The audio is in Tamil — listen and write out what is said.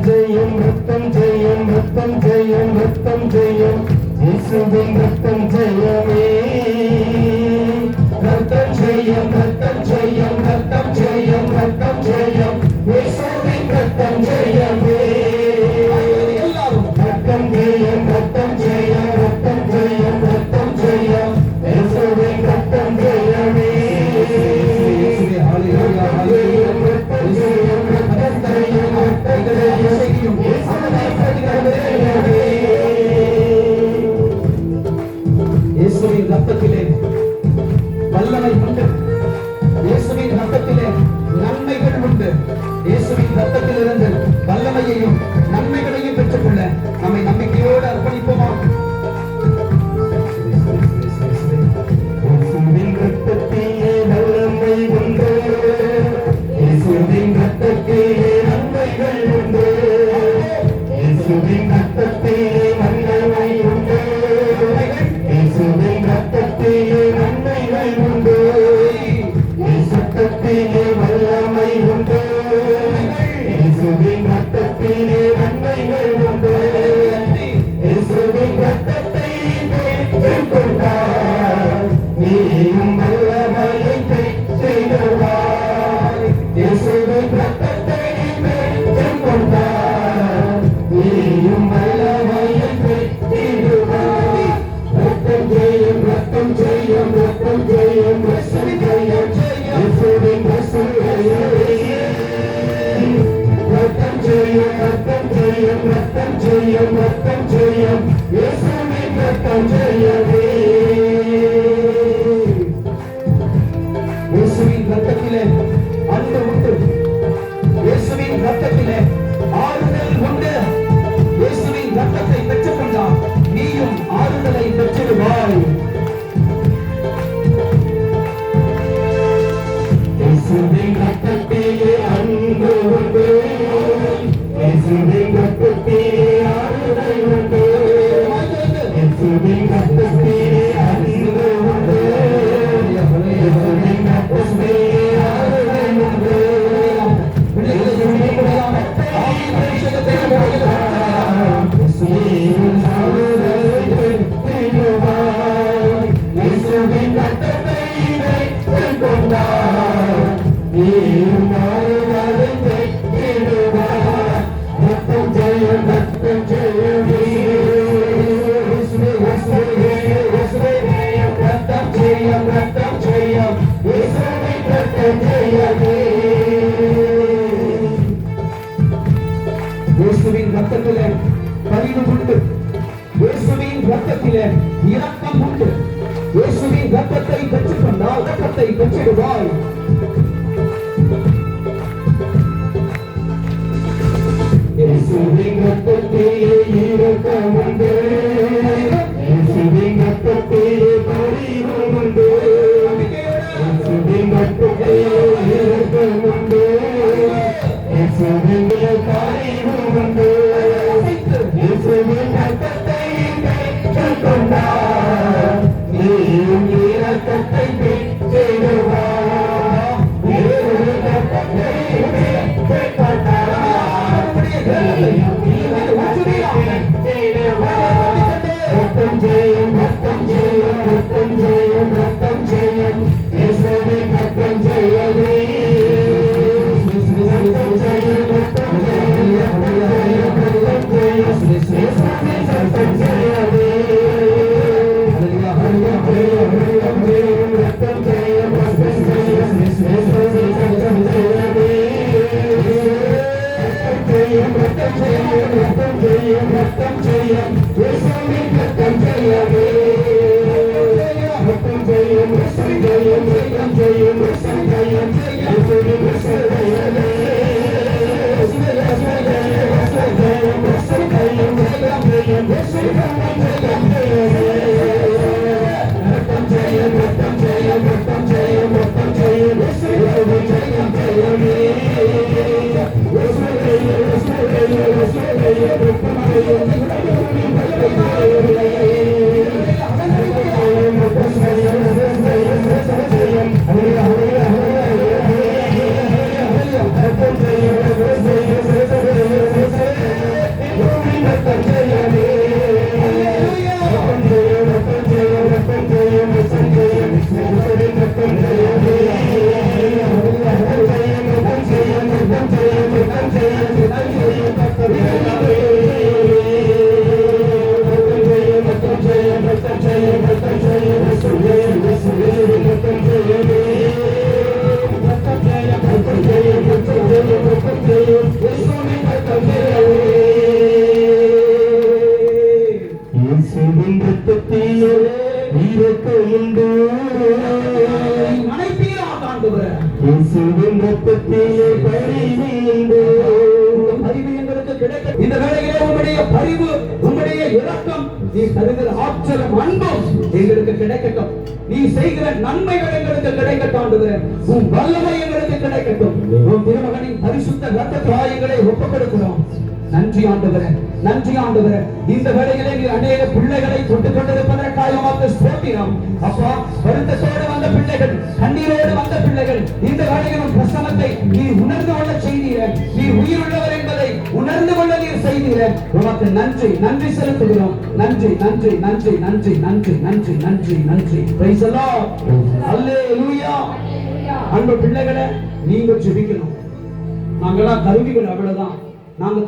ஜெயம் ரத்தம் ஜெயம் ரத்தம் ஜெயம் ரத்தம் ஜெயம் இயேசுவின் ரத்தம் ஜெயமே ரத்தம் ஜெயம் ரத்தம் ஜெயம் ரத்தம் ஜெயம் ரத்தம் ஜெயம் இயேசுவின் ரத்தம் ஜெயமே ரத்தம் ஜெயம் ரத்தம் ஜெயம் ரத்தம் ஜெயம் ரத்தம் ஜெயம் இயேசுவின் ரத்தம் ஜெயமே இயேசுவின் ரத்தத்திலே வல்லமை உண்டு. இயேசுவின் ரத்தத்திலே நன்மைகள் உண்டு. இயேசுவின் ரத்தத்திலிருந்து வல்லமையையும் நன்மைகளையும் பெற்றுக்கொள்ள நம்மை நம்பிக்கையோடு அர்ப்பணிப்போமா? இயேசுவின் ரத்தத்திலே வல்லமை உண்டு. இயேசுவின் ரத்தத்திலே நன்மைகள் உண்டு. இயேசுவின் ரத்தத்திலே வல்லமை உண்டு. இயேசுவின் ரத்தத்திலே நன்மைகள் உண்டு. ரத்தத்திலே வல்லமை உண்டு. இயேசுவின் ரத்தத்திலே நன்மைகள் உண்டு. இயேசுவின் ரத்தத்தை பெற்றுக்கொண்டார் நீயும் வல்லமையை பெற்றிடுவாய். இயேசுவின் ரத்தத்தை பெற்றுக்கொண்டார் நீயும் வல்லமையை பெற்றிடுவாய். ரத்தம் ஜெயம் ரத்தம் ஜெயம் ரத்தம் ஜெயம் ரத்தம் ஜெயம் இயேசுவின் ரத்தம் ஜெயம் ரத்தம் ஜெயம் ரத்தம் ஜெயம் ரத்தம் ஜெயம் இயேசுவின் ரத்தம் ஜெயமே. இயேசுவின் ரத்தத்திலே அன்பு உண்டு. இயேசுவின் ரத்தத்திலே ஆறுதல் உண்டு. இயேசுவின் ரத்தத்தை பெற்றுக்கொண்டால் நீயும் ஆறுதலை பெற்றிடுவாய். இயேசுவின் ரத்தத்திலே அன்பு உண்டு. இயேசுவின் ரத்தத்திலே ஆறுதல் உண்டு. இயேசுவின் ரத்தத்திலே அன்பு உண்டு. இயேசுவின் ரத்தத்திலே ஆறுதல் உண்டு. இயேசுவின் ரத்தத்தை இயேசுவின் ரத்தத்தை பெற்றுக்கொண்டார் நீயும் ஆறுதலை பெற்றிடுவாய். ரத்தம் ஜெயம் ரத்தம் ஜெயமே. ரத்தம் ஜெயம் ரத்தம் ஜெயம் இயேசுவின் ரத்தம் ஜெயமே. இயேசுவின் ரத்தத்திலே பரிவு உண்டு. இயேசுவின் ரத்தத்திலே இரக்கம் உண்டு. இயேசுவின் ரத்தத்தை பெற்றுக்கொண்டால் இரக்கத்தை பெற்றிடுவாய். இயேசுவின் ரத்தத்திலே இரக்கம் உண்டு. இயேசுவின் ரத்தத்திலே பரிவு உண்டு. இயேசுவின் ரத்தத்திலே இரக்கம் உண்டு. இயேசுவின் பரிவு உண்டு. இயேசுவின் ரத்தத்தை பெற்றுக்கொண்டார் நீயும் இரக்கத்தை பெற்றிடுவாய். இந்த வேளையிலே உம்முடைய பரிவு, உம்முடைய இரக்கம், நீ தருகிற ஆற்றலும் அன்பும் எங்களுக்கு கிடைக்கட்டும். நீ செய்கிற நன்மைகள் எங்களுக்கு கிடைக்கட்டும் ஆண்டவரே. உன் வல்லமை எங்களுக்கு கிடைக்கட்டும். உன் திருமகனின் பரிசுத்த இரத்தத்தால் எங்களை ஒப்புக் கொடுக்கிறோம். நன்றி ஆண்டவரே, நன்றி ஆண்டவரே. இந்த வேளையிலே நீ அநேக பிள்ளைகளை தொட்டுக் கொண்டிருப்பதற்காக உமக்கு ஸ்தோத்திரம். அப்பா, வருத்தத்தோடு வந்த பிள்ளைகள், கண்ணீரோடு வந்த பிள்ளைகள், இந்த வேளையிலும் பிரசனத்தை நீ உணர்ந்து கொள்ள செய்தீர, நீ உயிருள்ளவர் என்பதை உணர்ந்து கொள்ள நீர் செய்தீர. உமக்கு நன்றி, நன்றி செலுத்துகிறோம். நன்றி, நன்றி, நன்றி, நன்றி, நன்றி, நன்றி, நன்றி, நன்றி. Praise the lord. அல்லேலூயா. அன்பு பிள்ளைகளை, நீங்க ஜெபிக்கணும். நாங்கெல்லாம் கருவிகள், அவ்வளவுதான். நாங்க